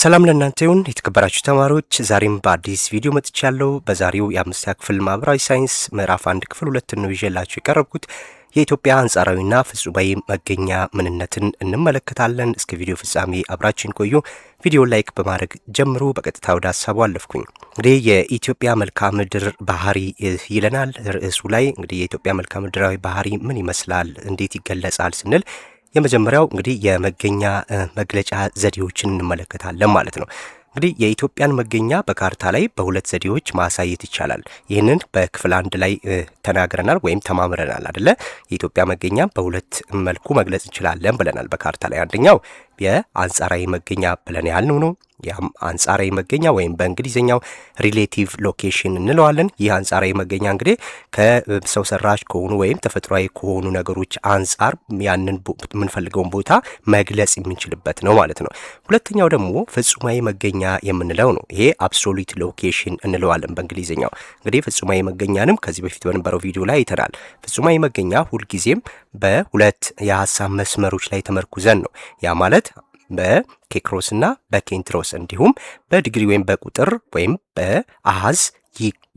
ሰላም ለእናንተ ይሁን የተከበራችሁ ተማሪዎች፣ ዛሬም በአዲስ ቪዲዮ መጥቻለሁ። በዛሬው የአምስተኛ ክፍል ማህበራዊ ሳይንስ ምዕራፍ 1 ክፍል 2 ነው ይዤላችሁ የቀረብኩት። የኢትዮጵያ አንጻራዊና ፍጹማዊ መገኛ ምንነትን እንመለከታለን። እስከ ቪዲዮ ፍጻሜ አብራችን ቆዩ። ቪዲዮ ላይክ በማድረግ ጀምሩ። በቀጥታ ወደ ሐሳቡ አለፍኩኝ። እንግዲህ የኢትዮጵያ መልክዓ ምድር ባህሪ ይለናል ርዕሱ ላይ። እንግዲህ የኢትዮጵያ መልክዓ ምድራዊ ባህሪ ምን ይመስላል፣ እንዴት ይገለጻል ስንል የመጀመሪያው እንግዲህ የመገኛ መግለጫ ዘዴዎችን እንመለከታለን ማለት ነው። እንግዲህ የኢትዮጵያን መገኛ በካርታ ላይ በሁለት ዘዴዎች ማሳየት ይቻላል። ይህንን በክፍል 1 ላይ ተናግረናል ወይም ተማምረናል አይደለ? የኢትዮጵያ መገኛ በሁለት መልኩ መግለጽ እንችላለን ብለናል በካርታ ላይ። አንደኛው የአንጻራዊ መገኛ ብለን ያልነው ነው። ያም አንጻራዊ መገኛ ወይም በእንግሊዝኛው ሪሌቲቭ ሎኬሽን እንለዋለን። ይህ አንጻራዊ መገኛ እንግዲህ ከሰው ሰራሽ ከሆኑ ወይም ተፈጥሯዊ ከሆኑ ነገሮች አንጻር ያንን የምንፈልገውን ቦታ መግለጽ የምንችልበት ነው ማለት ነው። ሁለተኛው ደግሞ ፍጹማዊ መገኛ የምንለው ነው። ይሄ አብሶሉት ሎኬሽን እንለዋለን በእንግሊዝኛው። እንግዲህ ፍጹማዊ መገኛንም ከዚህ በፊት በነበረው ቪዲዮ ላይ አይተናል። ፍጹማዊ መገኛ ሁልጊዜም በሁለት የሀሳብ መስመሮች ላይ ተመርኩዘን ነው። ያ ማለት በኬክሮስና በኬንትሮስ እንዲሁም በዲግሪ ወይም በቁጥር ወይም በአሃዝ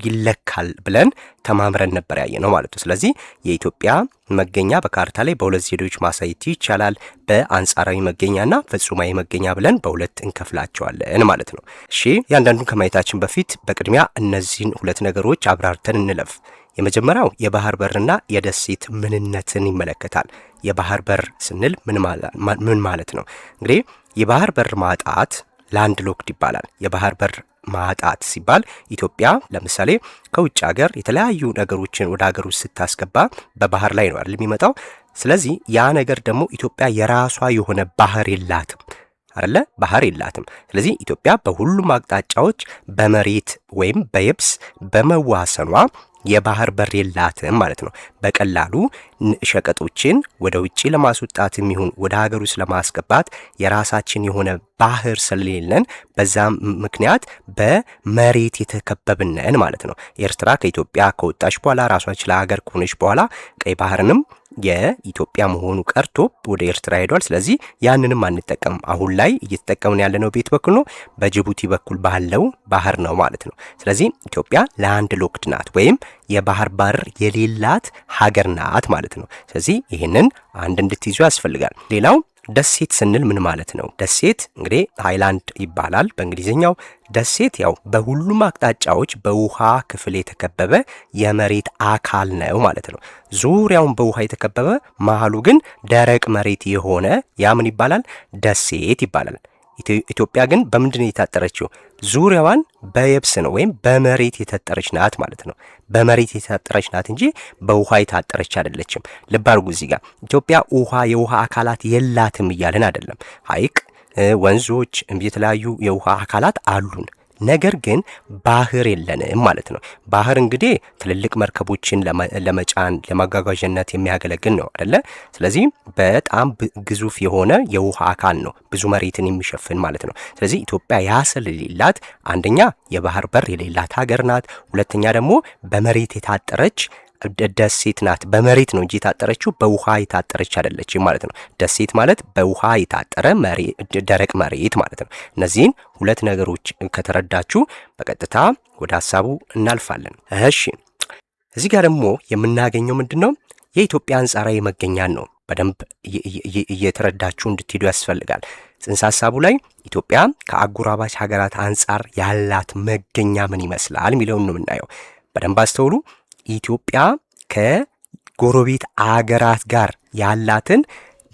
ይለካል ብለን ተማምረን ነበር ያየ ነው ማለት ነው። ስለዚህ የኢትዮጵያ መገኛ በካርታ ላይ በሁለት ዘዴዎች ማሳየት ይቻላል። በአንጻራዊ መገኛና ፍጹማዊ መገኛ ብለን በሁለት እንከፍላቸዋለን ማለት ነው። እሺ፣ ያንዳንዱን ከማየታችን በፊት በቅድሚያ እነዚህን ሁለት ነገሮች አብራርተን እንለፍ። የመጀመሪያው የባህር በርና የደሴት ምንነትን ይመለከታል። የባህር በር ስንል ምን ማለት ነው? እንግዲህ የባህር በር ማጣት ላንድ ሎክድ ይባላል። የባህር በር ማጣት ሲባል ኢትዮጵያ ለምሳሌ ከውጭ ሀገር የተለያዩ ነገሮችን ወደ ሀገር ውስጥ ስታስገባ በባህር ላይ ነው አይደል የሚመጣው። ስለዚህ ያ ነገር ደግሞ ኢትዮጵያ የራሷ የሆነ ባህር የላትም አይደለ? ባህር የላትም። ስለዚህ ኢትዮጵያ በሁሉም አቅጣጫዎች በመሬት ወይም በየብስ በመዋሰኗ የባህር በር የላትም ማለት ነው። በቀላሉ ሸቀጦችን ወደ ውጪ ለማስወጣት የሚሆን ወደ ሀገር ውስጥ ለማስገባት የራሳችን የሆነ ባህር ስለሌለን በዛም ምክንያት በመሬት የተከበብነን ማለት ነው። ኤርትራ ከኢትዮጵያ ከወጣች በኋላ ራሷን ችላ ሀገር ከሆነች በኋላ ቀይ ባህርንም የኢትዮጵያ መሆኑ ቀርቶ ወደ ኤርትራ ሄዷል። ስለዚህ ያንንም አንጠቀም። አሁን ላይ እየተጠቀምን ያለነው ቤት በኩል ነው፣ በጅቡቲ በኩል ባለው ባህር ነው ማለት ነው። ስለዚህ ኢትዮጵያ ላንድ ሎክድ ናት ወይም የባህር በር የሌላት ሀገር ናት ማለት ነው። ስለዚህ ይህንን አንድ እንድትይዙ ያስፈልጋል። ሌላው ደሴት ስንል ምን ማለት ነው? ደሴት እንግዲህ ሃይላንድ ይባላል በእንግሊዝኛው። ደሴት ያው በሁሉም አቅጣጫዎች በውሃ ክፍል የተከበበ የመሬት አካል ነው ማለት ነው። ዙሪያውን በውሃ የተከበበ መሀሉ ግን ደረቅ መሬት የሆነ ያ ምን ይባላል? ደሴት ይባላል። ኢትዮጵያ ግን በምንድን ነው የታጠረችው? ዙሪያዋን በየብስ ነው ወይም በመሬት የታጠረች ናት ማለት ነው። በመሬት የታጠረች ናት እንጂ በውሃ የታጠረች አይደለችም። ልብ አድርጉ እዚህ ጋር ኢትዮጵያ የውሃ አካላት የላትም እያልን አይደለም። ሐይቅ፣ ወንዞች፣ የተለያዩ የውሃ አካላት አሉን። ነገር ግን ባህር የለንም ማለት ነው። ባህር እንግዲህ ትልልቅ መርከቦችን ለመጫን ለማጓጓዣነት የሚያገለግል ነው አይደለ? ስለዚህ በጣም ግዙፍ የሆነ የውሃ አካል ነው፣ ብዙ መሬትን የሚሸፍን ማለት ነው። ስለዚህ ኢትዮጵያ ያ ስለሌላት አንደኛ የባህር በር የሌላት ሀገር ናት። ሁለተኛ ደግሞ በመሬት የታጠረች ደሴት ናት። በመሬት ነው እንጂ የታጠረችው በውሃ የታጠረች አይደለችም ማለት ነው። ደሴት ማለት በውሃ የታጠረ ደረቅ መሬት ማለት ነው። እነዚህን ሁለት ነገሮች ከተረዳችሁ በቀጥታ ወደ ሐሳቡ እናልፋለን። እሺ፣ እዚህ ጋር ደግሞ የምናገኘው ምንድነው? የኢትዮጵያ አንጻራዊ መገኛን ነው። በደንብ እየተረዳችሁ እንድትሄዱ ያስፈልጋል። ጽንሰ ሐሳቡ ላይ ኢትዮጵያ ከአጎራባች ሀገራት አንጻር ያላት መገኛ ምን ይመስላል የሚለውን ነው የምናየው። በደንብ አስተውሉ። ኢትዮጵያ ከጎረቤት አገራት ጋር ያላትን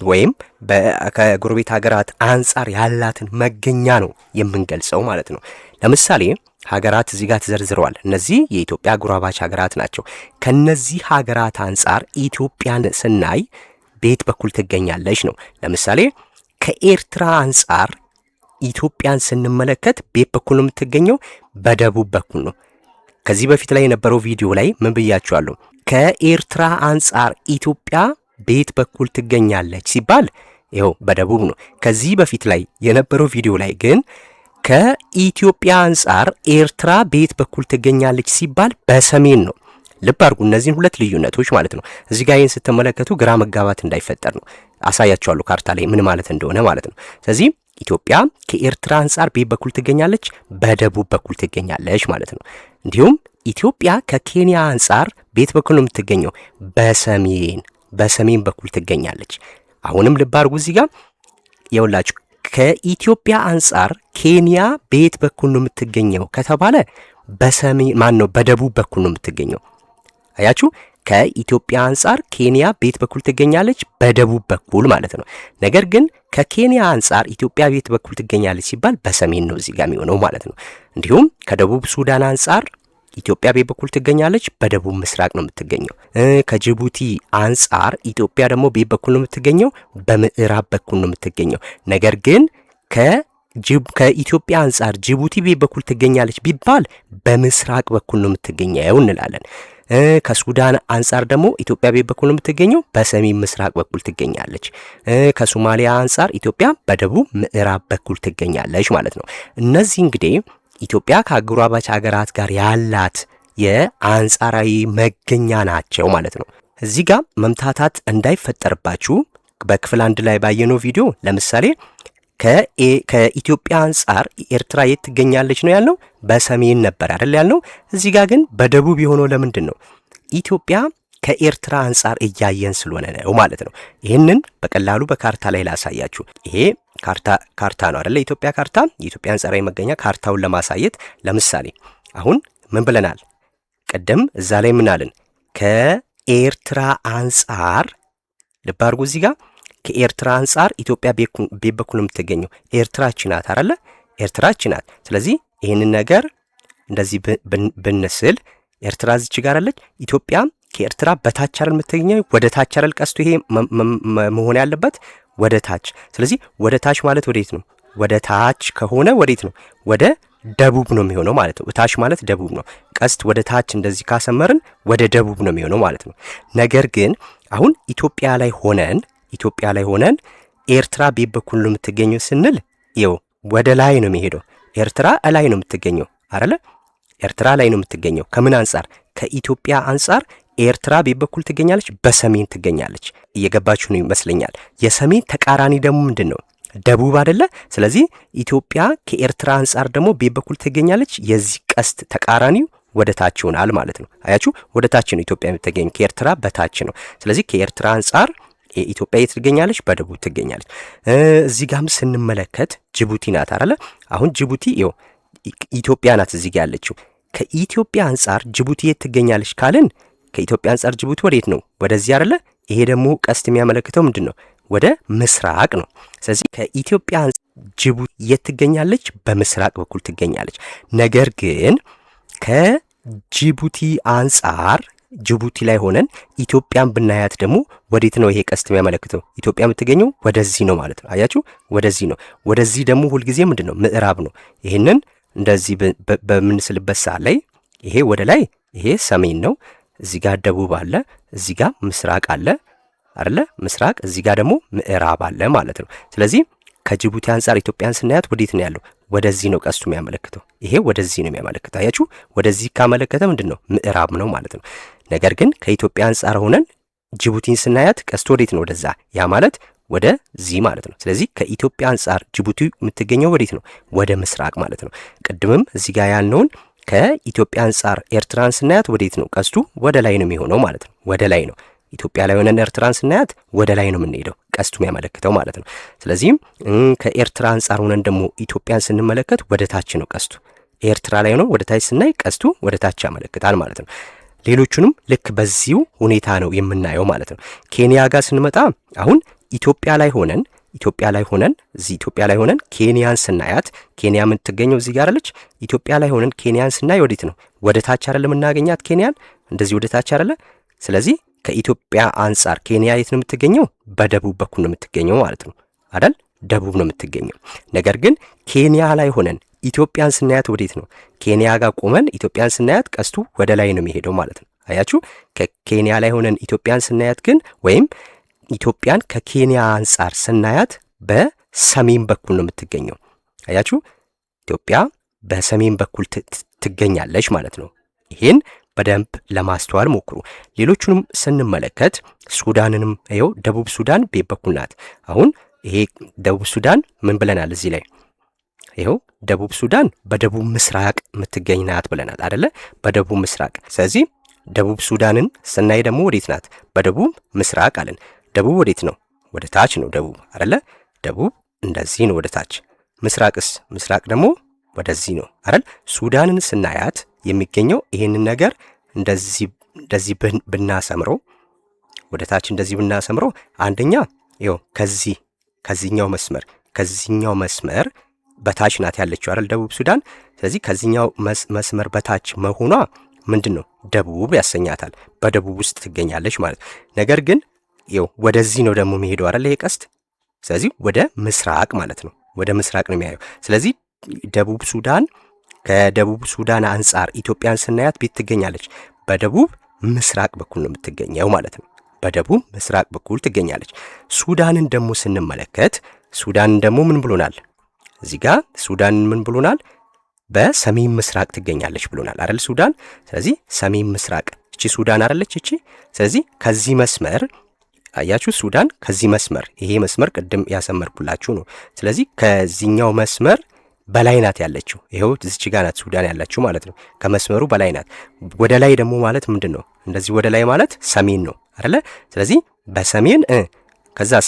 ወይም ከጎረቤት ሀገራት አንጻር ያላትን መገኛ ነው የምንገልጸው ማለት ነው። ለምሳሌ ሀገራት እዚህ ጋር ተዘርዝረዋል። እነዚህ የኢትዮጵያ አጎራባች ሀገራት ናቸው። ከነዚህ ሀገራት አንጻር ኢትዮጵያን ስናይ ቤት በኩል ትገኛለች ነው። ለምሳሌ ከኤርትራ አንጻር ኢትዮጵያን ስንመለከት ቤት በኩል ነው የምትገኘው፣ በደቡብ በኩል ነው። ከዚህ በፊት ላይ የነበረው ቪዲዮ ላይ ምን ብያችኋለሁ? ከኤርትራ አንጻር ኢትዮጵያ ቤት በኩል ትገኛለች ሲባል ይኸው በደቡብ ነው። ከዚህ በፊት ላይ የነበረው ቪዲዮ ላይ ግን ከኢትዮጵያ አንጻር ኤርትራ ቤት በኩል ትገኛለች ሲባል በሰሜን ነው። ልብ አድርጉ እነዚህን ሁለት ልዩነቶች ማለት ነው። እዚህ ጋር ይህን ስትመለከቱ ግራ መጋባት እንዳይፈጠር ነው አሳያችኋለሁ ካርታ ላይ ምን ማለት እንደሆነ ማለት ነው። ስለዚህ ኢትዮጵያ ከኤርትራ አንጻር ቤት በኩል ትገኛለች፣ በደቡብ በኩል ትገኛለች ማለት ነው። እንዲሁም ኢትዮጵያ ከኬንያ አንጻር ቤት በኩል ነው የምትገኘው፣ በሰሜን በኩል ትገኛለች። አሁንም ልብ አድርጉ እዚህ ጋር የውላችሁ ከኢትዮጵያ አንጻር ኬንያ ቤት በኩል ነው የምትገኘው ከተባለ በደቡብ በኩል ነው የምትገኘው። አያችሁ ከኢትዮጵያ አንጻር ኬንያ ቤት በኩል ትገኛለች፣ በደቡብ በኩል ማለት ነው። ነገር ግን ከኬንያ አንጻር ኢትዮጵያ ቤት በኩል ትገኛለች ሲባል በሰሜን ነው እዚህ ጋር የሚሆነው ማለት ነው። እንዲሁም ከደቡብ ሱዳን አንጻር ኢትዮጵያ ቤት በኩል ትገኛለች፣ በደቡብ ምስራቅ ነው የምትገኘው። ከጅቡቲ አንጻር ኢትዮጵያ ደግሞ ቤት በኩል ነው የምትገኘው፣ በምዕራብ በኩል ነው የምትገኘው። ነገር ግን ከኢትዮጵያ አንጻር ጅቡቲ ቤት በኩል ትገኛለች ቢባል በምስራቅ በኩል ነው የምትገኘው እንላለን። ከሱዳን አንጻር ደግሞ ኢትዮጵያ ቤት በኩል ነው የምትገኘው፣ በሰሜን ምስራቅ በኩል ትገኛለች። ከሶማሊያ አንጻር ኢትዮጵያ በደቡብ ምዕራብ በኩል ትገኛለች ማለት ነው። እነዚህ እንግዲህ ኢትዮጵያ ከአጎራባች ሀገራት ጋር ያላት የአንጻራዊ መገኛ ናቸው ማለት ነው። እዚህ ጋር መምታታት እንዳይፈጠርባችሁ በክፍል 1 ላይ ባየነው ቪዲዮ ለምሳሌ ከኢትዮጵያ አንጻር ኤርትራ የት ትገኛለች ነው ያልነው፣ በሰሜን ነበር አይደል ያልነው። እዚህ ጋር ግን በደቡብ የሆነው ለምንድን ነው? ኢትዮጵያ ከኤርትራ አንጻር እያየን ስለሆነ ነው ማለት ነው። ይህንን በቀላሉ በካርታ ላይ ላሳያችሁ። ይሄ ካርታ ነው አይደል? የኢትዮጵያ ካርታ፣ የኢትዮጵያ አንጻራዊ መገኛ ካርታውን ለማሳየት ለምሳሌ አሁን ምን ብለናል? ቀደም እዛ ላይ ምን አለን? ከኤርትራ አንጻር ልብ አድርጉ እዚህ ጋር ከኤርትራ አንጻር ኢትዮጵያ ቤት በኩል የምትገኘው ኤርትራች ናት አይደለ? ኤርትራች ናት። ስለዚህ ይህንን ነገር እንደዚህ ብንስል ኤርትራ እዚች ጋር አለች። ኢትዮጵያ ከኤርትራ በታች አይደል የምትገኘው? ወደ ታች አይደል ቀስቱ ይሄ መሆን ያለበት ወደ ታች። ስለዚህ ወደ ታች ማለት ወዴት ነው? ወደ ታች ከሆነ ወዴት ነው? ወደ ደቡብ ነው የሚሆነው ማለት ነው። ታች ማለት ደቡብ ነው። ቀስት ወደ ታች እንደዚህ ካሰመርን ወደ ደቡብ ነው የሚሆነው ማለት ነው። ነገር ግን አሁን ኢትዮጵያ ላይ ሆነን ኤርትራ ቤት በኩል ነው የምትገኘው ስንል ይኸው ወደ ላይ ነው የሚሄደው። ኤርትራ ላይ ነው የምትገኘው አይደለ? ኤርትራ ላይ ነው የምትገኘው። ከምን አንጻር? ከኢትዮጵያ አንጻር ኤርትራ ቤት በኩል ትገኛለች፣ በሰሜን ትገኛለች። እየገባችሁ ነው ይመስለኛል። የሰሜን ተቃራኒ ደግሞ ምንድን ነው? ደቡብ አይደለ? ስለዚህ ኢትዮጵያ ከኤርትራ አንጻር ደግሞ ቤት በኩል ትገኛለች። የዚህ ቀስት ተቃራኒው ወደ ታች ይሆናል ማለት ነው። አያችሁ፣ ወደ ታች ነው ኢትዮጵያ የምትገኘው፣ ከኤርትራ በታች ነው። ስለዚህ ከኤርትራ አንጻር ኢትዮጵያ የት ትገኛለች? በደቡብ ትገኛለች። እዚህ ጋርም ስንመለከት ጅቡቲ ናት አይደለ? አሁን ጅቡቲ ይኸው ኢትዮጵያ ናት እዚህ ጋር ያለችው። ከኢትዮጵያ አንጻር ጅቡቲ የት ትገኛለች ካልን ከኢትዮጵያ አንጻር ጅቡቲ ወዴት ነው? ወደዚህ አይደለ? ይሄ ደግሞ ቀስት የሚያመለክተው ምንድን ነው? ወደ ምስራቅ ነው። ስለዚህ ከኢትዮጵያ አንጻር ጅቡቲ የት ትገኛለች? በምስራቅ በኩል ትገኛለች። ነገር ግን ከጅቡቲ አንጻር ጅቡቲ ላይ ሆነን ኢትዮጵያን ብናያት ደግሞ ወዴት ነው ይሄ ቀስት የሚያመለክተው? ኢትዮጵያ የምትገኘው ወደዚህ ነው ማለት ነው። አያችሁ፣ ወደዚህ ነው። ወደዚህ ደግሞ ሁልጊዜ ምንድን ነው? ምዕራብ ነው። ይሄንን እንደዚህ በምንስልበት ሰዓት ላይ ይሄ ወደ ላይ፣ ይሄ ሰሜን ነው። እዚህ ጋር ደቡብ አለ፣ እዚህ ጋር ምስራቅ አለ አይደለ? ምስራቅ፣ እዚህ ጋር ደግሞ ምዕራብ አለ ማለት ነው። ስለዚህ ከጅቡቲ አንጻር ኢትዮጵያን ስናያት ወዴት ነው ያለው? ወደዚህ ነው ቀስቱ የሚያመለክተው። ይሄ ወደዚህ ነው የሚያመለክተው። አያችሁ፣ ወደዚህ ካመለከተ ምንድን ነው? ምዕራብ ነው ማለት ነው። ነገር ግን ከኢትዮጵያ አንጻር ሆነን ጅቡቲን ስናያት ቀስቱ ወዴት ነው? ወደዛ። ያ ማለት ወደዚህ ማለት ነው። ስለዚህ ከኢትዮጵያ አንጻር ጅቡቲ የምትገኘው ወዴት ነው? ወደ ምስራቅ ማለት ነው። ቅድምም እዚህ ጋር ያልነውን ከኢትዮጵያ አንጻር ኤርትራን ስናያት ወዴት ነው? ቀስቱ ወደ ላይ ነው የሚሆነው ማለት ነው። ወደ ላይ ነው። ኢትዮጵያ ላይ ሆነን ኤርትራን ስናያት ወደ ላይ ነው የምንሄደው፣ ቀስቱ የሚያመለክተው ማለት ነው። ስለዚህም ከኤርትራ አንጻር ሆነን ደግሞ ኢትዮጵያን ስንመለከት ወደ ታች ነው ቀስቱ። ኤርትራ ላይ ሆነን ወደ ታች ስናይ ቀስቱ ወደ ታች ያመለክታል ማለት ነው። ሌሎቹንም ልክ በዚሁ ሁኔታ ነው የምናየው ማለት ነው። ኬንያ ጋር ስንመጣ አሁን ኢትዮጵያ ላይ ሆነን እዚህ ኢትዮጵያ ላይ ሆነን ኬንያን ስናያት፣ ኬንያ የምትገኘው እዚህ ጋር አለች። ኢትዮጵያ ላይ ሆነን ኬንያን ስናይ ወዴት ነው? ወደ ታች አይደለ የምናገኛት ኬንያን? እንደዚህ ወደ ታች አይደለ? ስለዚህ ከኢትዮጵያ አንጻር ኬንያ የት ነው የምትገኘው? በደቡብ በኩል ነው የምትገኘው ማለት ነው አይደል? ደቡብ ነው የምትገኘው። ነገር ግን ኬንያ ላይ ሆነን ኢትዮጵያን ስናያት ወዴት ነው? ኬንያ ጋር ቆመን ኢትዮጵያን ስናያት ቀስቱ ወደ ላይ ነው የሚሄደው ማለት ነው። አያችሁ፣ ከኬንያ ላይ ሆነን ኢትዮጵያን ስናያት ግን ወይም ኢትዮጵያን ከኬንያ አንጻር ስናያት በሰሜን በኩል ነው የምትገኘው። አያችሁ፣ ኢትዮጵያ በሰሜን በኩል ትገኛለች ማለት ነው። ይሄን በደንብ ለማስተዋል ሞክሩ። ሌሎቹንም ስንመለከት ሱዳንንም ይኸው ደቡብ ሱዳን ቤት በኩል ናት። አሁን ይሄ ደቡብ ሱዳን ምን ብለናል እዚህ ላይ? ይኸው ደቡብ ሱዳን በደቡብ ምስራቅ የምትገኝ ናት ብለናል አይደለ? በደቡብ ምስራቅ። ስለዚህ ደቡብ ሱዳንን ስናይ ደግሞ ወዴት ናት? በደቡብ ምስራቅ አለን። ደቡብ ወዴት ነው? ወደ ታች ነው ደቡብ አይደለ? ደቡብ እንደዚህ ነው ወደ ታች። ምስራቅስ? ምስራቅ ደግሞ ወደዚህ ነው አይደል? ሱዳንን ስናያት የሚገኘው ይሄንን ነገር እንደዚህ ብናሰምረው ወደ ታች እንደዚህ ብናሰምረው አንደኛ ይኸው ከዚህኛው መስመር በታች ናት ያለችው አይደል ደቡብ ሱዳን። ስለዚህ ከዚህኛው መስመር በታች መሆኗ ምንድን ነው? ደቡብ ያሰኛታል። በደቡብ ውስጥ ትገኛለች ማለት። ነገር ግን ይኸው ወደዚህ ነው ደግሞ የሚሄደው አይደል ይሄ ቀስት። ስለዚህ ወደ ምስራቅ ማለት ነው። ወደ ምስራቅ ነው የሚያየው። ስለዚህ ደቡብ ሱዳን ከደቡብ ሱዳን አንጻር ኢትዮጵያን ስናያት ቤት ትገኛለች። በደቡብ ምስራቅ በኩል ነው የምትገኘው ማለት ነው። በደቡብ ምስራቅ በኩል ትገኛለች። ሱዳንን ደግሞ ስንመለከት ሱዳንን ደግሞ ምን ብሎናል? እዚህ ጋር ሱዳንን ምን ብሎናል? በሰሜን ምስራቅ ትገኛለች ብሎናል አይደል ሱዳን። ስለዚህ ሰሜን ምስራቅ እቺ ሱዳን አይደለች እቺ። ስለዚህ ከዚህ መስመር አያችሁ ሱዳን ከዚህ መስመር ይሄ መስመር ቅድም ያሰመርኩላችሁ ነው። ስለዚህ ከዚህኛው መስመር በላይ ናት ያለችው። ይሄው እዚች ጋር ናት ሱዳን ያለችው ማለት ነው። ከመስመሩ በላይ ናት። ወደ ላይ ደግሞ ማለት ምንድን ነው? እንደዚህ ወደ ላይ ማለት ሰሜን ነው አይደለ? ስለዚህ በሰሜን ከዛስ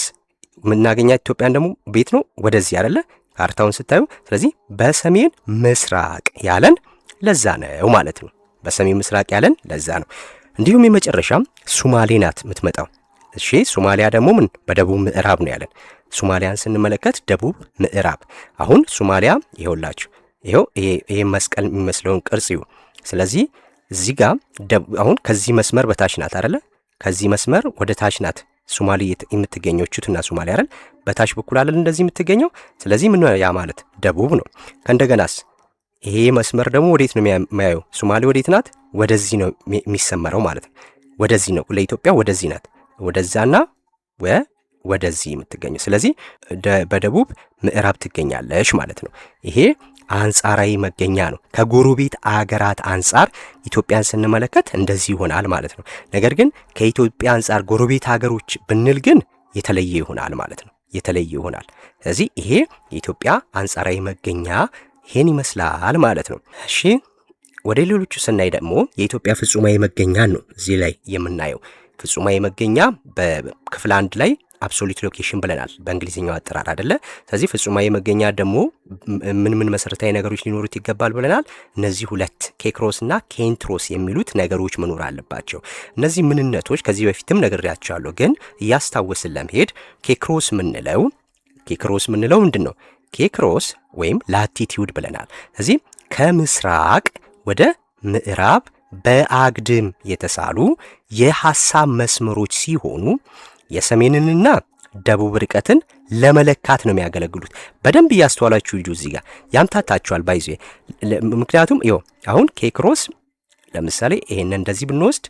የምናገኛት ኢትዮጵያን ደግሞ ቤት ነው ወደዚህ አይደለ? ካርታውን ስታዩ። ስለዚህ በሰሜን ምስራቅ ያለን ለዛ ነው ማለት ነው። በሰሜን ምስራቅ ያለን ለዛ ነው። እንዲሁም የመጨረሻም ሱማሌ ናት የምትመጣው። እሺ ሶማሊያ ደግሞ ምን በደቡብ ምዕራብ ነው ያለን። ሶማሊያን ስንመለከት ደቡብ ምዕራብ። አሁን ሶማሊያ ይኸውላችሁ ይሄ መስቀል የሚመስለውን ቅርጽ ይሁ። ስለዚህ እዚህ ጋር አሁን ከዚህ መስመር በታች ናት አይደለ? ከዚህ መስመር ወደ ታች ናት ሶማሊ የምትገኘው ቹትና ሶማሊያ አይደል? በታች በኩል አይደል እንደዚህ የምትገኘው። ስለዚህ ምን ያ ማለት ደቡብ ነው። ከእንደገናስ ይሄ መስመር ደግሞ ወዴት ነው የሚያየው? ሶማሌ ወዴት ናት? ወደዚህ ነው የሚሰመረው ማለት ነው። ወደዚህ ነው ለኢትዮጵያ ወደዚህ ናት። ወደዛና ወደዚህ የምትገኘው። ስለዚህ በደቡብ ምዕራብ ትገኛለች ማለት ነው። ይሄ አንጻራዊ መገኛ ነው። ከጎረቤት አገራት አንጻር ኢትዮጵያን ስንመለከት እንደዚህ ይሆናል ማለት ነው። ነገር ግን ከኢትዮጵያ አንጻር ጎረቤት ሀገሮች ብንል ግን የተለየ ይሆናል ማለት ነው። የተለየ ይሆናል። ስለዚህ ይሄ የኢትዮጵያ አንጻራዊ መገኛ ይሄን ይመስላል ማለት ነው። እሺ ወደ ሌሎቹ ስናይ ደግሞ የኢትዮጵያ ፍጹማዊ መገኛ ነው እዚህ ላይ የምናየው። ፍጹማዊ መገኛ በክፍል 1 ላይ አብሶሉት ሎኬሽን ብለናል በእንግሊዝኛው አጠራር አይደለ? ስለዚህ ፍጹማዊ መገኛ ደግሞ ምን መሰረታዊ ነገሮች ሊኖሩት ይገባል ብለናል። እነዚህ ሁለት ኬክሮስ እና ኬንትሮስ የሚሉት ነገሮች መኖር አለባቸው። እነዚህ ምንነቶች ከዚህ በፊትም ነግሬያቸዋለሁ፣ ግን እያስታወስን ለመሄድ ኬክሮስ ምንለው ምንድን ነው? ኬክሮስ ወይም ላቲቲዩድ ብለናል። ስለዚህ ከምስራቅ ወደ ምዕራብ በአግድም የተሳሉ የሐሳብ መስመሮች ሲሆኑ የሰሜንንና ደቡብ ርቀትን ለመለካት ነው የሚያገለግሉት። በደንብ እያስተዋላችሁ ልጁ እዚህ ጋር ያምታታችኋል ባይዙ። ምክንያቱም ይኸው አሁን ኬክሮስ ለምሳሌ ይሄን እንደዚህ ብንወስድ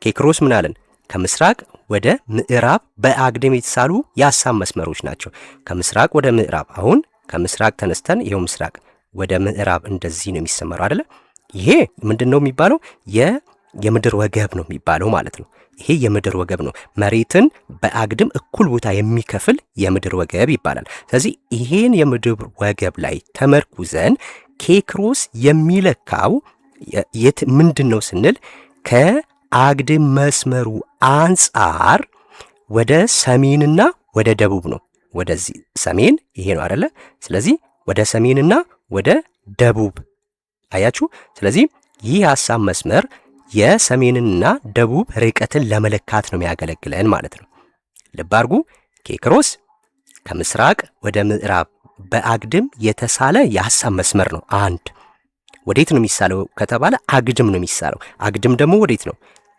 ኬክሮስ ምን አለን? ከምስራቅ ወደ ምዕራብ በአግድም የተሳሉ የሐሳብ መስመሮች ናቸው። ከምስራቅ ወደ ምዕራብ። አሁን ከምስራቅ ተነስተን ይኸው ምስራቅ ወደ ምዕራብ እንደዚህ ነው የሚሰመረው አይደለ? ይሄ ምንድን ነው የሚባለው? የምድር ወገብ ነው የሚባለው ማለት ነው። ይሄ የምድር ወገብ ነው። መሬትን በአግድም እኩል ቦታ የሚከፍል የምድር ወገብ ይባላል። ስለዚህ ይሄን የምድር ወገብ ላይ ተመርኩዘን ኬክሮስ የሚለካው ምንድን ነው ስንል ከአግድም መስመሩ አንጻር ወደ ሰሜንና ወደ ደቡብ ነው። ወደዚህ ሰሜን ይሄ ነው አይደለ? ስለዚህ ወደ ሰሜንና ወደ ደቡብ አያችሁ። ስለዚህ ይህ ሐሳብ መስመር የሰሜንና ደቡብ ርቀትን ለመለካት ነው የሚያገለግለን ማለት ነው። ልብ አድርጉ። ኬክሮስ ከምስራቅ ወደ ምዕራብ በአግድም የተሳለ የሐሳብ መስመር ነው። አንድ ወዴት ነው የሚሳለው ከተባለ አግድም ነው የሚሳለው። አግድም ደግሞ ወዴት ነው?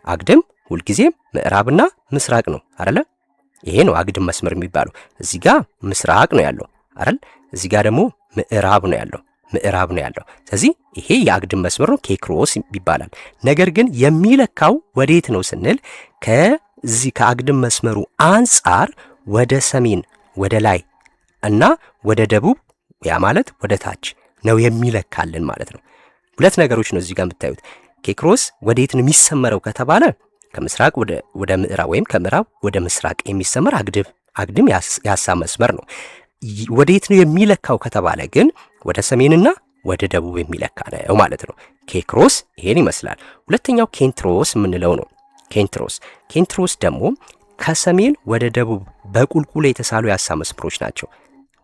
አግድም ሁልጊዜም ምዕራብና ምስራቅ ነው አይደለ? ይሄ ነው አግድም መስመር የሚባለው። እዚህ ጋር ምስራቅ ነው ያለው አይደል? እዚህ ጋር ደግሞ ምዕራብ ነው ያለው። ስለዚህ ይሄ የአግድም መስመር ነው፣ ኬክሮስ ይባላል። ነገር ግን የሚለካው ወዴት ነው ስንል ከዚህ ከአግድም መስመሩ አንጻር ወደ ሰሜን ወደ ላይ እና ወደ ደቡብ ያ ማለት ወደ ታች ነው የሚለካልን ማለት ነው። ሁለት ነገሮች ነው እዚህ ጋር የምታዩት። ኬክሮስ ወዴት ነው የሚሰመረው ከተባለ ከምስራቅ ወደ ምዕራብ ወይም ከምዕራብ ወደ ምስራቅ የሚሰመር አግድም የሀሳብ መስመር ነው። ወዴት ነው የሚለካው ከተባለ ግን ወደ ሰሜንና ወደ ደቡብ የሚለካ ነው ማለት ነው። ኬክሮስ ይሄን ይመስላል። ሁለተኛው ኬንትሮስ የምንለው ነው። ኬንትሮስ ደግሞ ከሰሜን ወደ ደቡብ በቁልቁል የተሳሉ የሀሳብ መስመሮች ናቸው።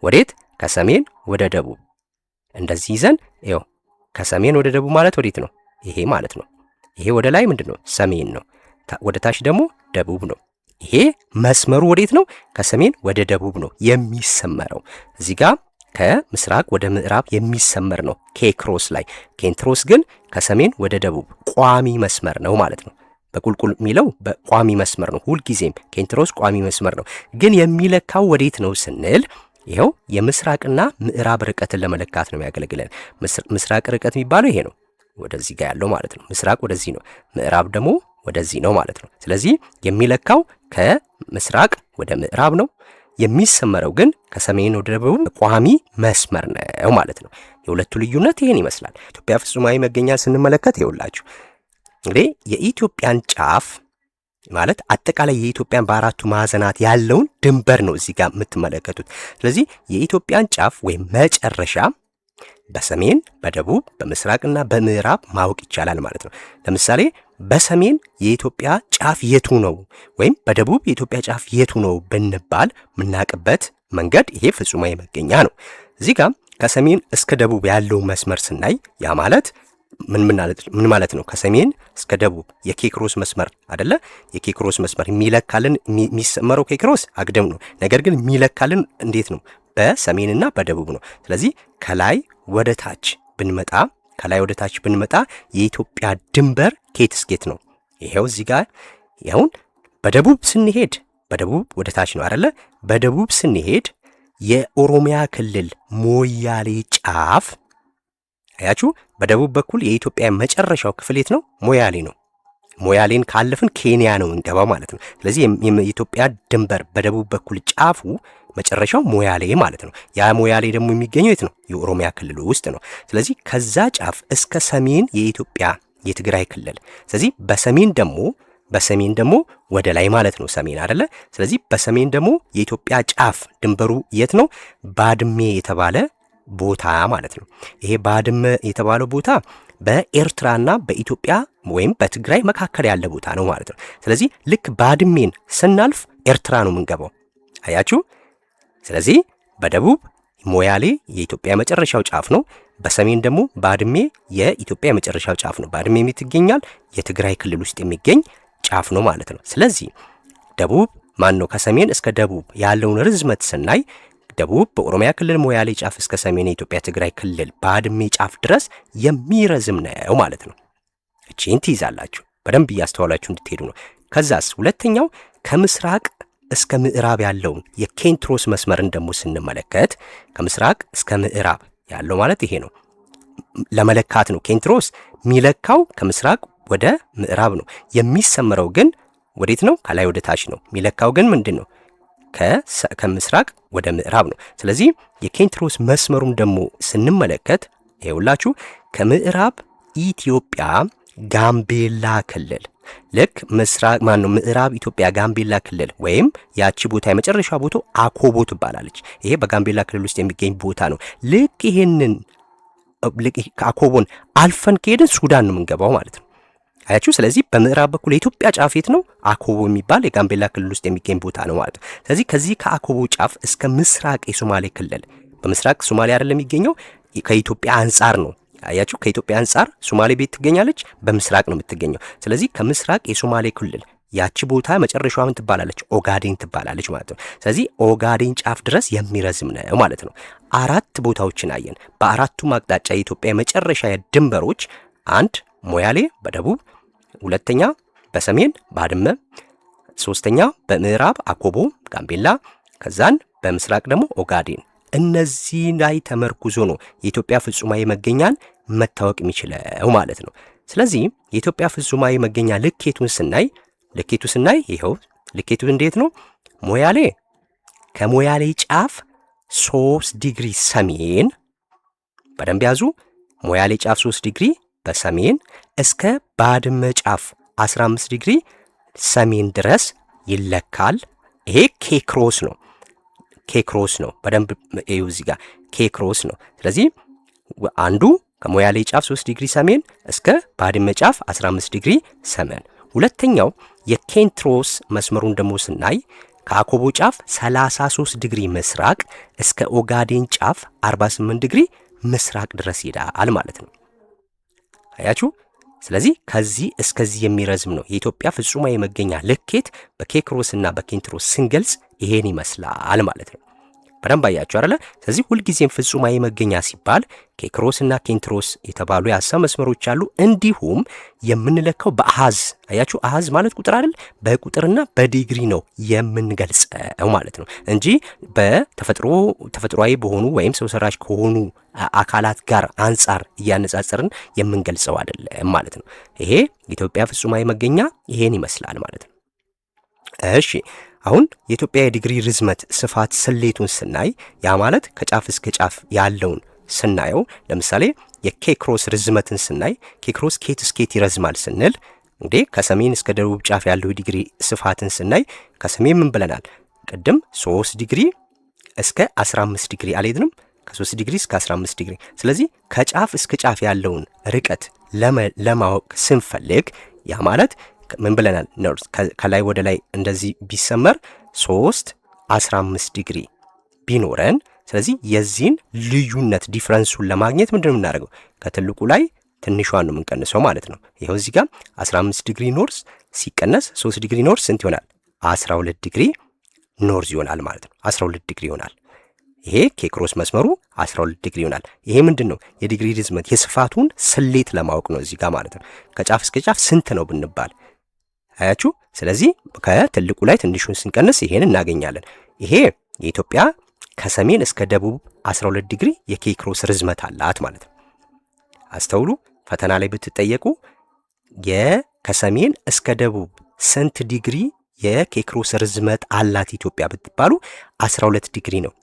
ወዴት? ከሰሜን ወደ ደቡብ እንደዚህ ይዘን ይኸው ከሰሜን ወደ ደቡብ ማለት ወዴት ነው? ይሄ ማለት ነው። ይሄ ወደ ላይ ምንድን ነው? ሰሜን ነው። ወደ ታች ደግሞ ደቡብ ነው። ይሄ መስመሩ ወዴት ነው? ከሰሜን ወደ ደቡብ ነው የሚሰመረው። እዚህ ጋር ከምስራቅ ወደ ምዕራብ የሚሰመር ነው ኬክሮስ ላይ። ኬንትሮስ ግን ከሰሜን ወደ ደቡብ ቋሚ መስመር ነው ማለት ነው። በቁልቁል የሚለው በቋሚ መስመር ነው። ሁልጊዜም ኬንትሮስ ቋሚ መስመር ነው። ግን የሚለካው ወዴት ነው ስንል ይኸው የምስራቅና ምዕራብ ርቀትን ለመለካት ነው የሚያገለግለን። ምስራቅ ርቀት የሚባለው ይሄ ነው፣ ወደዚህ ጋር ያለው ማለት ነው። ምስራቅ ወደዚህ ነው፣ ምዕራብ ደግሞ ወደዚህ ነው ማለት ነው። ስለዚህ የሚለካው ከምስራቅ ወደ ምዕራብ ነው። የሚሰመረው ግን ከሰሜን ወደ ደቡብ ቋሚ መስመር ነው ማለት ነው። የሁለቱ ልዩነት ይሄን ይመስላል። ኢትዮጵያ ፍጹማዊ መገኛ ስንመለከት ይኸውላችሁ እንግዲህ የኢትዮጵያን ጫፍ ማለት አጠቃላይ የኢትዮጵያን በአራቱ ማዕዘናት ያለውን ድንበር ነው እዚህ ጋር የምትመለከቱት። ስለዚህ የኢትዮጵያን ጫፍ ወይም መጨረሻ በሰሜን፣ በደቡብ፣ በምስራቅና በምዕራብ ማወቅ ይቻላል ማለት ነው። ለምሳሌ በሰሜን የኢትዮጵያ ጫፍ የቱ ነው ወይም በደቡብ የኢትዮጵያ ጫፍ የቱ ነው ብንባል የምናውቅበት መንገድ ይሄ ፍጹማዊ መገኛ ነው። እዚህ ጋር ከሰሜን እስከ ደቡብ ያለው መስመር ስናይ ያ ማለት ምን ማለት ነው? ከሰሜን እስከ ደቡብ የኬክሮስ መስመር አይደለ? የኬክሮስ መስመር የሚለካልን የሚሰመረው ኬክሮስ አግድም ነው። ነገር ግን የሚለካልን እንዴት ነው? በሰሜንና በደቡብ ነው። ስለዚህ ከላይ ወደ ታች ብንመጣ የኢትዮጵያ ድንበር ኬት እስኬት ነው? ይሄው እዚህ ጋር ይሁን። በደቡብ ስንሄድ በደቡብ ወደ ታች ነው አይደለ? በደቡብ ስንሄድ የኦሮሚያ ክልል ሞያሌ ጫፍ አያችሁ። በደቡብ በኩል የኢትዮጵያ መጨረሻው ክፍል የት ነው? ሞያሌ ነው። ሞያሌን ካለፍን ኬንያ ነው እንገባው ማለት ነው። ስለዚህ የኢትዮጵያ ድንበር በደቡብ በኩል ጫፉ መጨረሻው ሞያሌ ማለት ነው። ያ ሞያሌ ደግሞ የሚገኘው የት ነው? የኦሮሚያ ክልል ውስጥ ነው። ስለዚህ ከዛ ጫፍ እስከ ሰሜን የኢትዮጵያ የትግራይ ክልል። ስለዚህ በሰሜን ደግሞ ወደ ላይ ማለት ነው፣ ሰሜን አይደለ? ስለዚህ በሰሜን ደግሞ የኢትዮጵያ ጫፍ ድንበሩ የት ነው? ባድሜ የተባለ ቦታ ማለት ነው። ይሄ ባድመ የተባለው ቦታ በኤርትራና በኢትዮጵያ ወይም በትግራይ መካከል ያለ ቦታ ነው ማለት ነው። ስለዚህ ልክ ባድሜን ስናልፍ ኤርትራ ነው የምንገባው። አያችሁ። ስለዚህ በደቡብ ሞያሌ የኢትዮጵያ መጨረሻው ጫፍ ነው። በሰሜን ደግሞ ባድሜ የኢትዮጵያ መጨረሻው ጫፍ ነው። ባድሜ የምትገኛል የትግራይ ክልል ውስጥ የሚገኝ ጫፍ ነው ማለት ነው። ስለዚህ ደቡብ ከሰሜን እስከ ደቡብ ያለውን ርዝመት ስናይ ደቡብ በኦሮሚያ ክልል ሞያሌ ጫፍ እስከ ሰሜን የኢትዮጵያ ትግራይ ክልል ባድሜ ጫፍ ድረስ የሚረዝም ነው ማለት ነው። እቺን ትይዛላችሁ፣ በደንብ እያስተዋላችሁ እንድትሄዱ ነው። ከዛስ ሁለተኛው ከምስራቅ እስከ ምዕራብ ያለውን የኬንትሮስ መስመርን ደግሞ ስንመለከት ከምስራቅ እስከ ምዕራብ ያለው ማለት ይሄ ነው፣ ለመለካት ነው። ኬንትሮስ የሚለካው ከምስራቅ ወደ ምዕራብ ነው። የሚሰመረው ግን ወዴት ነው? ከላይ ወደ ታች ነው። የሚለካው ግን ምንድን ነው? ከምስራቅ ወደ ምዕራብ ነው። ስለዚህ የኬንትሮስ መስመሩን ደግሞ ስንመለከት ይኸውላችሁ ከምዕራብ ኢትዮጵያ ጋምቤላ ክልል ልክ ምዕራብ ኢትዮጵያ ጋምቤላ ክልል ወይም ያቺ ቦታ የመጨረሻ ቦታ አኮቦ ትባላለች። ይሄ በጋምቤላ ክልል ውስጥ የሚገኝ ቦታ ነው። ልክ ይሄንን አኮቦን አልፈን ከሄድን ሱዳን ነው የምንገባው ማለት ነው። አያችሁ። ስለዚህ በምዕራብ በኩል የኢትዮጵያ ጫፍ የት ነው? አኮቦ የሚባል የጋምቤላ ክልል ውስጥ የሚገኝ ቦታ ነው ማለት ነው። ስለዚህ ከዚህ ከአኮቦ ጫፍ እስከ ምስራቅ የሶማሌ ክልል፣ በምስራቅ ሶማሌ አይደለም የሚገኘው፣ ከኢትዮጵያ አንጻር ነው። አያችሁ። ከኢትዮጵያ አንጻር ሶማሌ ቤት ትገኛለች፣ በምስራቅ ነው የምትገኘው። ስለዚህ ከምስራቅ የሶማሌ ክልል ያቺ ቦታ መጨረሻዋ ምን ትባላለች? ኦጋዴን ትባላለች ማለት ነው። ስለዚህ ኦጋዴን ጫፍ ድረስ የሚረዝም ነው ማለት ነው። 4 ቦታዎችን አየን። በአራቱም አቅጣጫ የኢትዮጵያ መጨረሻ ድንበሮች፣ አንድ ሞያሌ በደቡብ፣ ሁለተኛ በሰሜን ባድመ፣ ሶስተኛ በምዕራብ አኮቦ ጋምቤላ፣ ከዛን በምስራቅ ደግሞ ኦጋዴን። እነዚህ ላይ ተመርኩዞ ነው የኢትዮጵያ ፍጹማዊ መገኛን መታወቅ የሚችለው ማለት ነው። ስለዚህ የኢትዮጵያ ፍጹማዊ መገኛ ልኬቱን ስናይ ይኸው ልኬቱ እንዴት ነው? ሞያሌ ከሞያሌ ጫፍ 3 ዲግሪ ሰሜን፣ በደንብ ያዙ። ሞያሌ ጫፍ 3 ዲግሪ በሰሜን እስከ ባድመ ጫፍ 15 ዲግሪ ሰሜን ድረስ ይለካል። ይሄ ኬክሮስ ነው። ኬክሮስ ነው። በደንብ እዩ እዚህ ጋር ኬክሮስ ነው። ስለዚህ አንዱ ከሞያሌ ጫፍ 3 ዲግሪ ሰሜን እስከ ባድመ ጫፍ 15 ዲግሪ ሰሜን። ሁለተኛው የኬንትሮስ መስመሩን ደግሞ ስናይ ከአኮቦ ጫፍ 33 ዲግሪ ምስራቅ እስከ ኦጋዴን ጫፍ 48 ዲግሪ ምስራቅ ድረስ ይሄዳል ማለት ነው። አያችሁ። ስለዚህ ከዚህ እስከዚህ የሚረዝም ነው። የኢትዮጵያ ፍጹማዊ መገኛ ልኬት በኬክሮስ እና በኬንትሮስ ስንገልጽ ይሄን ይመስላል ማለት ነው። በደንብ አያችሁ አይደለ? ስለዚህ ሁልጊዜም ፍጹማዊ መገኛ ሲባል ኬክሮስ እና ኬንትሮስ የተባሉ የሀሳብ መስመሮች አሉ። እንዲሁም የምንለካው አያችሁ፣ አሃዝ ማለት ቁጥር አይደል? በቁጥርና በዲግሪ ነው የምንገልጸው ማለት ነው እንጂ ተፈጥሯዊ በሆኑ ወይም ሰው ሰራሽ ከሆኑ አካላት ጋር አንጻር እያነጻጸርን የምንገልጸው አይደለም ማለት ነው። ይሄ የኢትዮጵያ ፍጹማዊ መገኛ ይሄን ይመስላል ማለት ነው። እሺ አሁን የኢትዮጵያ የዲግሪ ርዝመት ስፋት ስሌቱን ስናይ ያ ማለት ከጫፍ እስከ ጫፍ ያለውን ስናየው ለምሳሌ የኬክሮስ ርዝመትን ስናይ ኬክሮስ ኬት እስኬት ይረዝማል ስንል እንግዲህ ከሰሜን እስከ ደቡብ ጫፍ ያለው ዲግሪ ስፋትን ስናይ ከሰሜን ምን ብለናል ቅድም 3 ዲግሪ እስከ 15 ዲግሪ አልሄድንም? ከ3 ዲግሪ እስከ 15 ዲግሪ። ስለዚህ ከጫፍ እስከ ጫፍ ያለውን ርቀት ለማወቅ ስንፈልግ ያ ማለት ምን ብለናል? ከላይ ወደ ላይ እንደዚህ ቢሰመር 3 15 ዲግሪ ቢኖረን ስለዚህ የዚህን ልዩነት ዲፍረንሱን ለማግኘት ምንድነው የምናደርገው? ከትልቁ ላይ ትንሿን ነው የምንቀንሰው ማለት ነው። ይሄው እዚህ ጋር 15 ዲግሪ ኖርዝ ሲቀነስ 3 ዲግሪ ኖርዝ ስንት ይሆናል? 12 ዲግሪ ኖርዝ ይሆናል ማለት ነው። 12 ዲግሪ ይሆናል። ይሄ ኬክሮስ መስመሩ 12 ዲግሪ ይሆናል። ይሄ ምንድነው? የዲግሪ ርዝመት የስፋቱን ስሌት ለማወቅ ነው እዚህ ጋር ማለት ነው። ከጫፍ እስከ ጫፍ ስንት ነው ብንባል አያችሁ። ስለዚህ ከትልቁ ላይ ትንሹን ስንቀንስ ይሄን እናገኛለን። ይሄ የኢትዮጵያ ከሰሜን እስከ ደቡብ 12 ዲግሪ የኬክሮስ ርዝመት አላት ማለት ነው። አስተውሉ። ፈተና ላይ ብትጠየቁ ከሰሜን እስከ ደቡብ ስንት ዲግሪ የኬክሮስ ርዝመት አላት ኢትዮጵያ ብትባሉ 12 ዲግሪ ነው።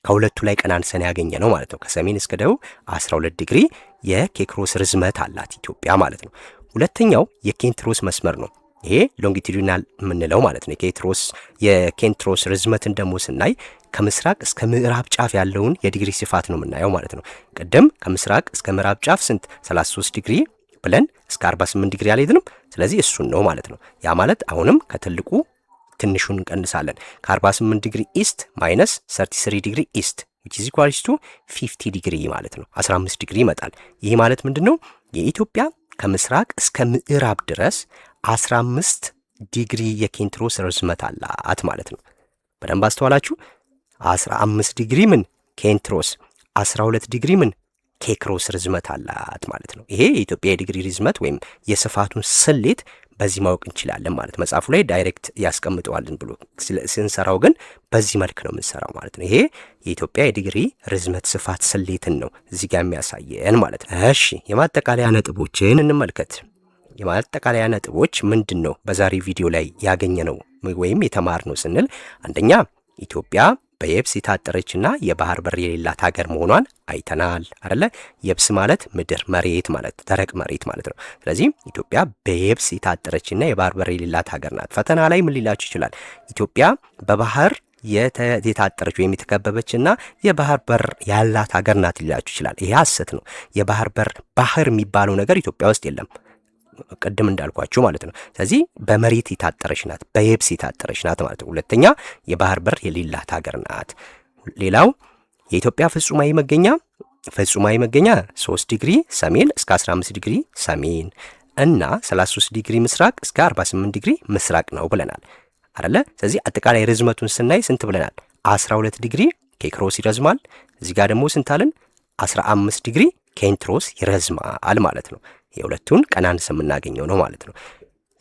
ከሁለቱ ላይ ቀናንሰን ያገኘ ነው ማለት ነው። ከሰሜን እስከ ደቡብ 12 ዲግሪ የኬክሮስ ርዝመት አላት ኢትዮጵያ ማለት ነው። ሁለተኛው የኬንትሮስ መስመር ነው። ይሄ ሎንጊቲዩዲናል የምንለው ማለት ነው። የኬንትሮስ ርዝመትን ደግሞ ስናይ ከምስራቅ እስከ ምዕራብ ጫፍ ያለውን የዲግሪ ስፋት ነው የምናየው ማለት ነው። ቅድም ከምስራቅ እስከ ምዕራብ ጫፍ ስንት 33 ዲግሪ ብለን እስከ 48 ዲግሪ አልሄድንም? ስለዚህ እሱን ነው ማለት ነው። ያ ማለት አሁንም ከትልቁ ትንሹን እንቀንሳለን። ከ48 ዲግሪ ኢስት ማይነስ 33 ዲግሪ ኢስት which is equals to 50 ዲግሪ ማለት ነው። 15 ዲግሪ ይመጣል። ይህ ማለት ምንድነው? የኢትዮጵያ ከምስራቅ እስከ ምዕራብ ድረስ 15 ዲግሪ የኬንትሮስ ርዝመት አላት ማለት ነው። በደንብ አስተዋላችሁ። 15 ዲግሪ ምን ኬንትሮስ፣ 12 ዲግሪ ምን ኬክሮስ ርዝመት አላት ማለት ነው። ይሄ የኢትዮጵያ የዲግሪ ርዝመት ወይም የስፋቱን ስሌት በዚህ ማወቅ እንችላለን ማለት መጽሐፉ ላይ ዳይሬክት ያስቀምጠዋልን ብሎ ስንሰራው ግን በዚህ መልክ ነው የምንሰራው ማለት ነው። ይሄ የኢትዮጵያ የዲግሪ ርዝመት ስፋት ስሌትን ነው እዚህ ጋር የሚያሳየን ማለት ነው። እሺ የማጠቃለያ ነጥቦችን እንመልከት። የማጠቃለያ ነጥቦች ምንድን ነው በዛሬ ቪዲዮ ላይ ያገኘነው ወይም የተማርነው ስንል አንደኛ ኢትዮጵያ በየብስ የታጠረችና የባህር በር የሌላት ሀገር መሆኗን አይተናል አይደለ? የብስ ማለት ምድር መሬት ማለት ደረቅ መሬት ማለት ነው። ስለዚህ ኢትዮጵያ በየብስ የታጠረችና የባህር በር የሌላት ሀገር ናት። ፈተና ላይ ምን ሊላችሁ ይችላል? ኢትዮጵያ በባህር የታጠረች ወይም የተከበበችና የባህር በር ያላት ሀገር ናት ሊላችሁ ይችላል። ይሄ ሐሰት ነው። የባህር በር ባህር የሚባለው ነገር ኢትዮጵያ ውስጥ የለም፣ ቅድም እንዳልኳችሁ ማለት ነው። ስለዚህ በመሬት የታጠረች ናት፣ በየብስ የታጠረች ናት ማለት ነው። ሁለተኛ የባህር በር የሌላት ሀገር ናት። ሌላው የኢትዮጵያ ፍጹማዊ መገኛ 3 ዲግሪ ሰሜን እስከ 15 ዲግሪ ሰሜን እና 33 ዲግሪ ምስራቅ እስከ 48 ዲግሪ ምስራቅ ነው ብለናል አይደለ? ስለዚህ አጠቃላይ ርዝመቱን ስናይ ስንት ብለናል? 12 ዲግሪ ኬክሮስ ይረዝማል። እዚህ ጋር ደግሞ ስንት አለን? 15 ዲግሪ ኬንትሮስ ይረዝማል ማለት ነው። የሁለቱን ቀናንስ የምናገኘው ነው ማለት ነው።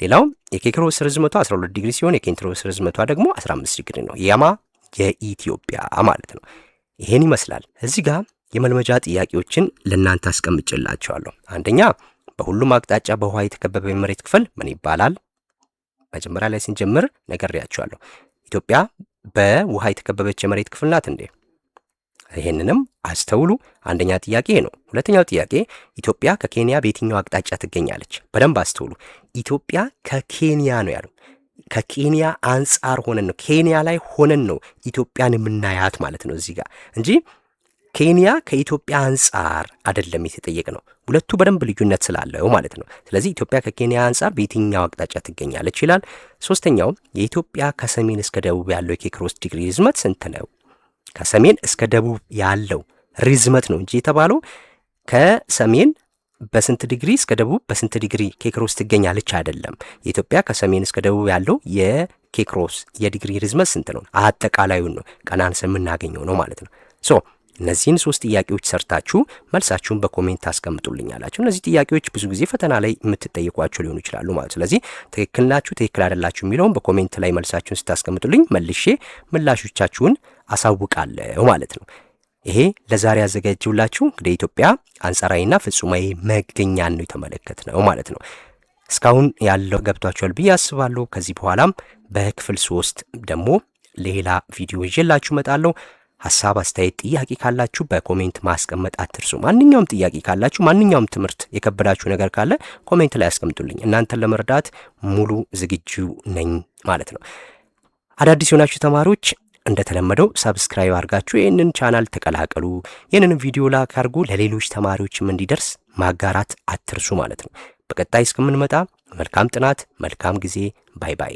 ሌላው የኬክሮስ ርዝመቷ 12 ዲግሪ ሲሆን የኬንትሮስ ርዝመቷ ደግሞ 15 ዲግሪ ነው። የኢትዮጵያ ማለት ነው። ይሄን ይመስላል። እዚህ ጋር የመልመጃ ጥያቄዎችን ለእናንተ አስቀምጬላችኋለሁ። አንደኛ በሁሉም አቅጣጫ በውሃ የተከበበ የመሬት ክፍል ምን ይባላል? መጀመሪያ ላይ ስንጀምር ነግሬያችኋለሁ። ኢትዮጵያ በውሃ የተከበበች የመሬት ክፍል ናት እንዴ? ይሄንንም አስተውሉ። አንደኛ ጥያቄ ነው። ሁለተኛው ጥያቄ ኢትዮጵያ ከኬንያ በየትኛው አቅጣጫ ትገኛለች? በደንብ አስተውሉ። ኢትዮጵያ ከኬንያ ነው ያለው። ከኬንያ አንጻር ሆነን ነው፣ ኬንያ ላይ ሆነን ነው ኢትዮጵያን የምናያት ማለት ነው እዚህ ጋር እንጂ ኬንያ ከኢትዮጵያ አንጻር አይደለም የተጠየቀ ነው። ሁለቱ በደንብ ልዩነት ስላለው ማለት ነው። ስለዚህ ኢትዮጵያ ከኬንያ አንጻር በየትኛው አቅጣጫ ትገኛለች ይላል። ሶስተኛው የኢትዮጵያ ከሰሜን እስከ ደቡብ ያለው የኬክሮስ ዲግሪ ርዝመት ስንት ነው? ከሰሜን እስከ ደቡብ ያለው ርዝመት ነው እንጂ የተባለው ከሰሜን በስንት ዲግሪ እስከ ደቡብ በስንት ዲግሪ ኬክሮስ ትገኛለች አይደለም። የኢትዮጵያ ከሰሜን እስከ ደቡብ ያለው የኬክሮስ የዲግሪ ርዝመት ስንት ነው? አጠቃላዩን ነው ቀናንሰን የምናገኘው ነው ማለት ነው። ሶ እነዚህን 3 ጥያቄዎች ሰርታችሁ መልሳችሁን በኮሜንት አስቀምጡልኛላችሁ። እነዚህ ጥያቄዎች ብዙ ጊዜ ፈተና ላይ የምትጠይቋቸው ሊሆኑ ይችላሉ ማለት። ስለዚህ ትክክል ናችሁ ትክክል አይደላችሁ የሚለውን በኮሜንት ላይ መልሳችሁን ስታስቀምጡልኝ መልሼ ምላሾቻችሁን አሳውቃለሁ ማለት ነው። ይሄ ለዛሬ ያዘጋጀውላችሁ እንግዲህ ኢትዮጵያ አንጻራዊና ፍጹማዊ መገኛን ነው የተመለከትነው ማለት ነው። እስካሁን ያለው ገብቷችኋል ብዬ አስባለሁ። ከዚህ በኋላም በክፍል 3 ደግሞ ሌላ ቪዲዮ ይዤላችሁ እመጣለሁ። ሐሳብ አስተያየት፣ ጥያቄ ካላችሁ በኮሜንት ማስቀመጥ አትርሱ። ማንኛውም ጥያቄ ካላችሁ፣ ማንኛውም ትምህርት የከበዳችሁ ነገር ካለ ኮሜንት ላይ አስቀምጡልኝ። እናንተን ለመርዳት ሙሉ ዝግጁ ነኝ ማለት ነው። አዳዲስ የሆናችሁ ተማሪዎች እንደተለመደው ሰብስክራይብ አድርጋችሁ ይህንን ቻናል ተቀላቀሉ። ይህንን ቪዲዮ ላይክ አድርጉ፣ ለሌሎች ተማሪዎችም እንዲደርስ ማጋራት አትርሱ ማለት ነው። በቀጣይ እስከምንመጣ መልካም ጥናት፣ መልካም ጊዜ። ባይ ባይ።